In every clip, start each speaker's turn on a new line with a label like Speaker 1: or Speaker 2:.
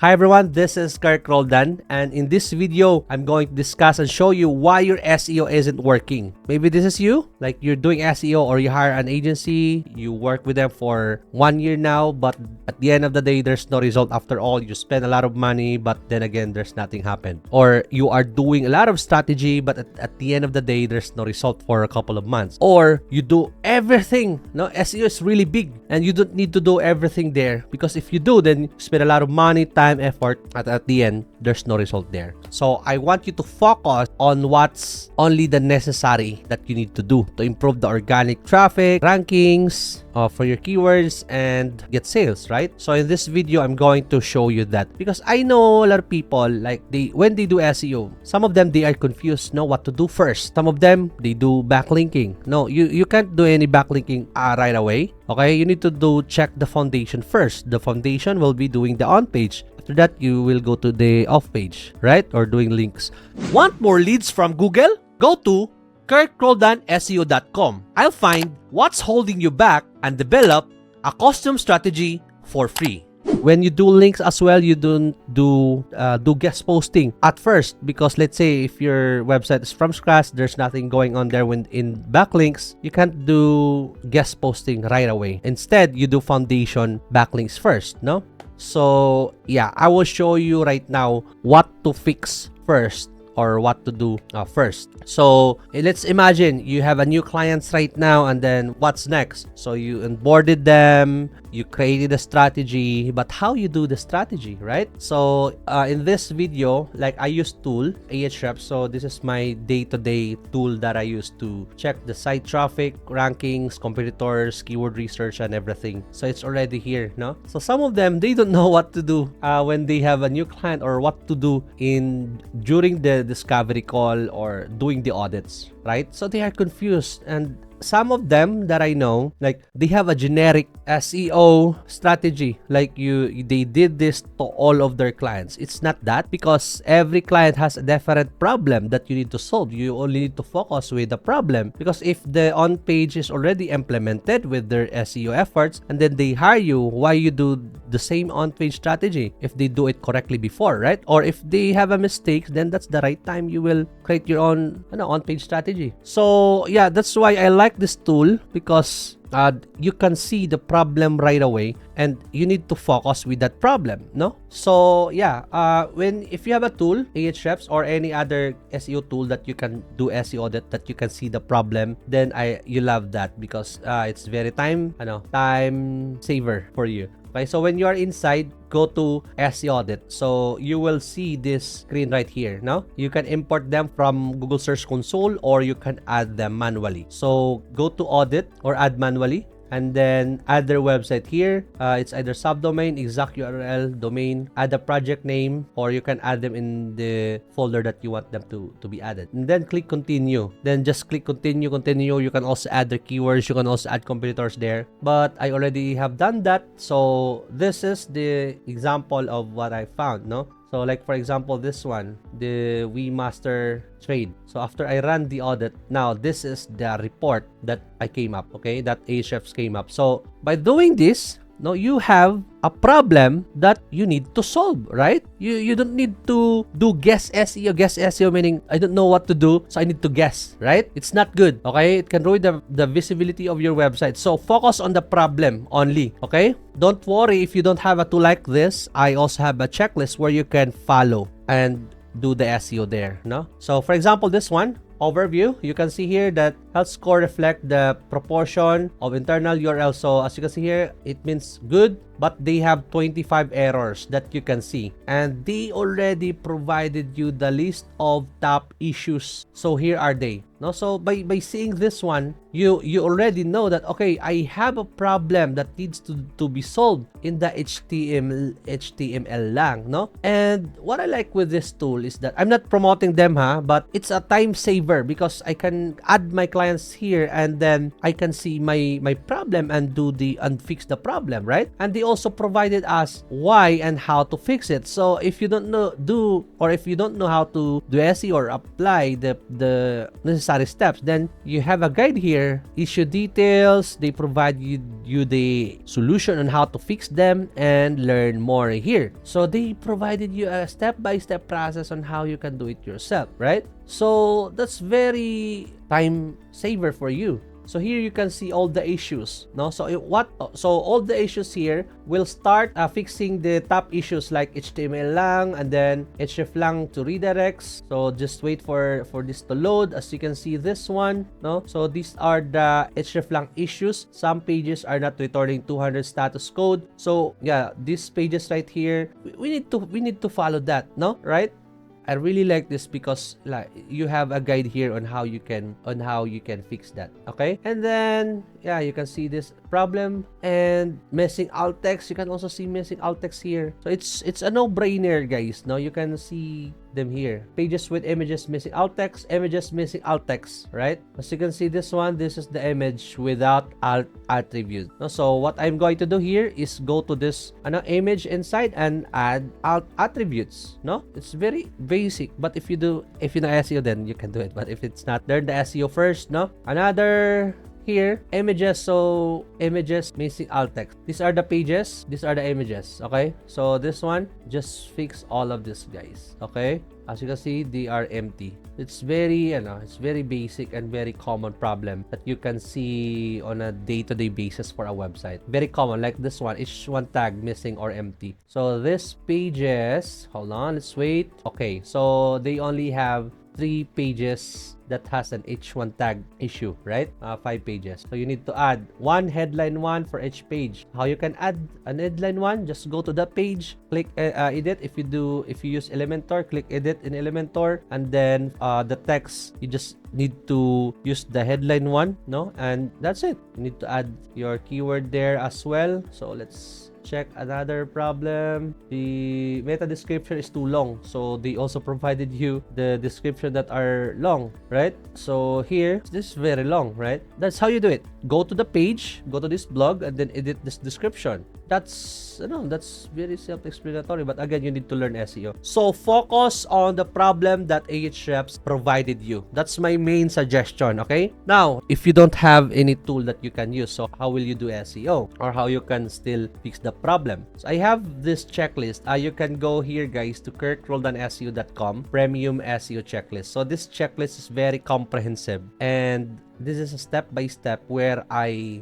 Speaker 1: Hi everyone, this is Kherk Roldan, and in this video, I'm going to discuss and show you why your SEO isn't working. Maybe this is you, like you're doing SEO or you hire an agency, you work with them for 1 year now, but at the end of the day, there's no result after all. You spend a lot of money, but then again, there's nothing happened. Or you are doing a lot of strategy, but at the end of the day, there's no result for a couple of months. Or you do everything. No, SEO is really big and you don't need to do everything there, because if you do, then you spend a lot of money, time, effort, at the end there's no result there. So I want you to focus on what's only the necessary that you need to do to improve the organic traffic, rankings for your keywords, and get sales, right? So in this video, I'm going to show you that, because I know a lot of people, like when they do SEO, some of them, they are confused, know what to do first. Some of them, they do backlinking. No, you can't do any backlinking right away. Okay, you need to check the foundation first. The foundation will be doing the on page. After that, you will go to the off page, right? Or doing links. Want more leads from Google? Go to KherkRoldanSEO.com. I'll find what's holding you back and develop a custom strategy for free. When you do links as well, you don't do guest posting at first, because let's say if your website is from scratch, there's nothing going on there. When in backlinks, you can't do guest posting right away. Instead, you do foundation backlinks first, no? So yeah, I will show you right now what to fix first, or what to do first. So let's imagine you have a new clients right now, and then what's next? So you onboarded them, you created a strategy, but how you do the strategy, right? So in this video, like I use tool Ahrefs. So this is my day-to-day tool that I use to check the site traffic, rankings, competitors, keyword research, and everything. So it's already here, no? So some of them, they don't know what to do when they have a new client, or what to do during the discovery call or doing the audits, right? So they are confused. And some of them that I know, like they have a generic SEO strategy, like they did this to all of their clients. It's not that, because every client has a different problem that you need to solve. You only need to focus with the problem, because if the on page is already implemented with their SEO efforts, and then they hire you, why you do the same on page strategy if they do it correctly before, right? Or if they have a mistake, then that's the right time you will create your own on page strategy. So yeah, that's why I like this tool, because you can see the problem right away, and you need to focus with that problem, no? So yeah, if you have a tool, Ahrefs or any other SEO tool that you can do SEO audit, that you can see the problem, then you love that, because it's very time saver for you. Okay, so when you are inside, go to SEO Audit. So you will see this screen right here. Now you can import them from Google Search Console, or you can add them manually. So go to Audit or add manually, and then add their website here. It's either subdomain, exact URL, domain, add a project name, or you can add them in the folder that you want them to be added. And then click continue. Then just click continue. You can also add their keywords. You can also add competitors there. But I already have done that. So this is the example of what I found, no? So like for example, this one, the WeMaster trade. So after I run the audit, now this is the report that I came up, okay, that Ahrefs came up. So by doing this, no, you have a problem that you need to solve, right? You don't need to do guess SEO. Guess SEO meaning I don't know what to do, so I need to guess, right? It's not good, okay? It can ruin the visibility of your website. So focus on the problem only, okay? Don't worry if you don't have a tool like this. I also have a checklist where you can follow and do the SEO there, no? So for example, this one, overview, you can see here that health score reflect the proportion of internal URL. So as you can see here, it means good, but they have 25 errors that you can see, and they already provided you the list of top issues. So here are they. No, so by seeing this one, you already know that, okay, I have a problem that needs to be solved in the HTML lang, no? And what I like with this tool is that I'm not promoting them, but it's a time saver, because I can add my client clients here, and then I can see my problem and fix the problem, right? And they also provided us why and how to fix it. So if you don't know if you don't know how to do SEO or apply the necessary steps, then you have a guide here, issue details. They provide you the solution on how to fix them and learn more here. So they provided you a step-by-step process on how you can do it yourself, right? So that's very time saver for you. So here you can see all the issues, no? So all the issues here will start fixing the top issues like HTML lang, and then href lang to redirects. So just wait for this to load. As you can see, this one, no? So these are the href lang issues. Some pages are not returning 200 status code. So yeah, these pages right here, we need to follow that, no? Right? I really like this because like you have a guide here on how you can fix that. Okay, and then yeah, you can see this problem and missing alt text. You can also see missing alt text here. So it's a no-brainer, guys. Now you can see them here. Pages with images missing alt text, images missing alt text, right? As you can see, this one, this is the image without alt attribute. So what I'm going to do here is go to this image inside and add alt attributes. No, it's very basic, but if you know SEO, then you can do it. But if it's not, learn the SEO first. No, another here, images. So images missing alt text. These are the pages, these are the images. Okay, so this one, just fix all of this, guys. Okay, as you can see, they are empty. It's very it's very basic and very common problem that you can see on a day-to-day basis for a website. Very common, like this one, each one tag missing or empty. So this pages, hold on, let's wait. Okay, so they only have 3 pages that has an H1 tag issue, right? 5 pages. So you need to add one headline one for each page. How you can add an headline one? Just go to the page, click edit. If you use Elementor, click edit in Elementor, and then the text, you just need to use the headline one, no? And that's it. You need to add your keyword there as well. So let's check another problem. The meta description is too long, so they also provided you the description that are long, right? So here, this is very long, right? That's how you do it. Go to the page, go to this blog, and then edit this description. That's very self-explanatory, but again, you need to learn SEO. So focus on the problem that Ahrefs provided you. That's my main suggestion. Okay, now if you don't have any tool that you can use, so how will you do SEO, or how you can still fix the problem? So I have this checklist. You can go here, guys, to KherkRoldanSEO.com premium SEO checklist. So this checklist is very comprehensive, and this is a step-by-step where I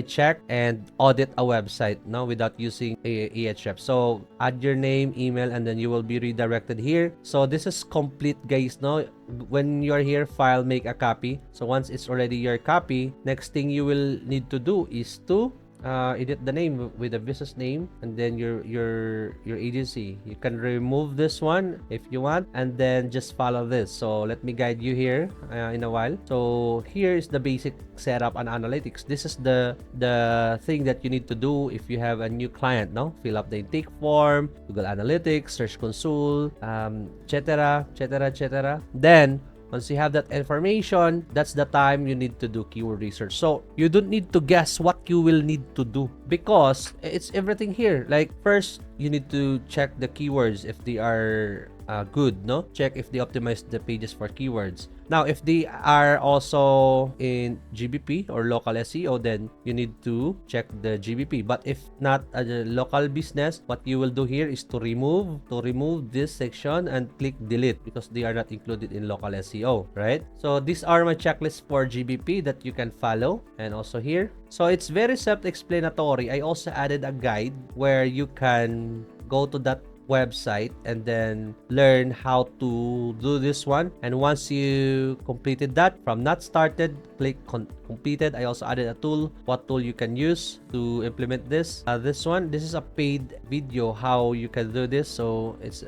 Speaker 1: check and audit a website now without using Ahrefs. So add your name, email, and then you will be redirected here. So this is complete, guys. Now when you're here, file, make a copy. So once it's already your copy, next thing you will need to do is to edit the name with a business name, and then your agency. You can remove this one if you want, and then just follow this. So let me guide you here in a while. So here is the basic setup and analytics. This is the thing that you need to do if you have a new client. Now fill up the intake form, Google Analytics, Search Console, etc. Then once you have that information, that's the time you need to do keyword research. So you don't need to guess what you will need to do, because it's everything here. Like first, you need to check the keywords if they are good, no? Check if they optimize the pages for keywords. Now, if they are also in GBP or local SEO, then you need to check the GBP. But if not a local business, what you will do here is to remove this section and click delete, because they are not included in local SEO, right? So these are my checklists for GBP that you can follow, and also here. So it's very self-explanatory. I also added a guide where you can go to that website and then learn how to do this one. And once you completed that, from not started, click completed. I also added a tool, what tool you can use to implement this. This is a paid video how you can do this, so it's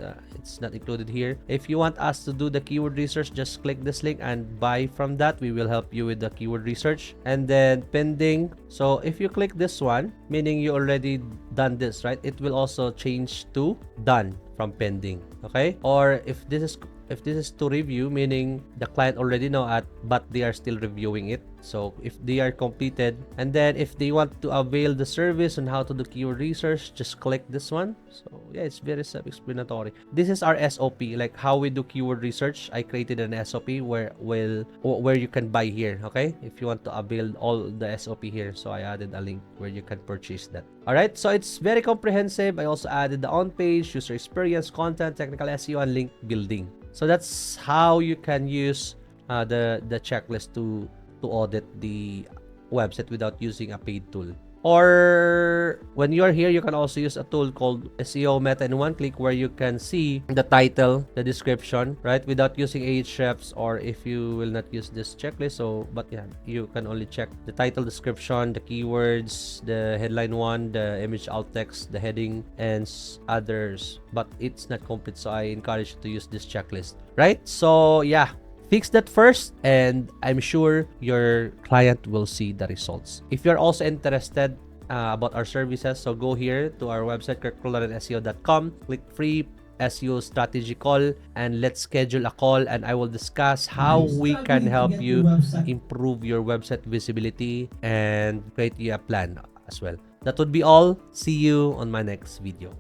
Speaker 1: not included here. If you want us to do the keyword research, just click this link and buy from that. We will help you with the keyword research. And then pending, so if you click this one, meaning you already done this, right? It will also change to done from pending. Okay, or if this is if this is to review, meaning the client already know but they are still reviewing it. So if they are completed, and then if they want to avail the service on how to do keyword research, just click this one. So yeah, it's very self-explanatory. This is our SOP, like how we do keyword research. I created an SOP where you can buy here. Okay, if you want to avail all the SOP here, so I added a link where you can purchase that. All right, so it's very comprehensive. I also added the on-page, user experience, content, technical SEO, and link building. So that's how you can use the checklist to audit the website without using a paid tool. Or when you're here, you can also use a tool called SEO Meta in one click, where you can see the title, the description, right, without using Ahrefs, or if you will not use this checklist. So but yeah, you can only check the title, description, the keywords, the headline one, the image alt text, the heading, and others, but it's not complete, so I encourage you to use this checklist, right? So yeah, fix that first, and I'm sure your client will see the results. If you're also interested about our services, so go here to our website, kherk.seo.com, click free SEO strategy call, and let's schedule a call, and I will discuss how we can help you improve your website visibility and create you a plan as well. That would be all. See you on my next video.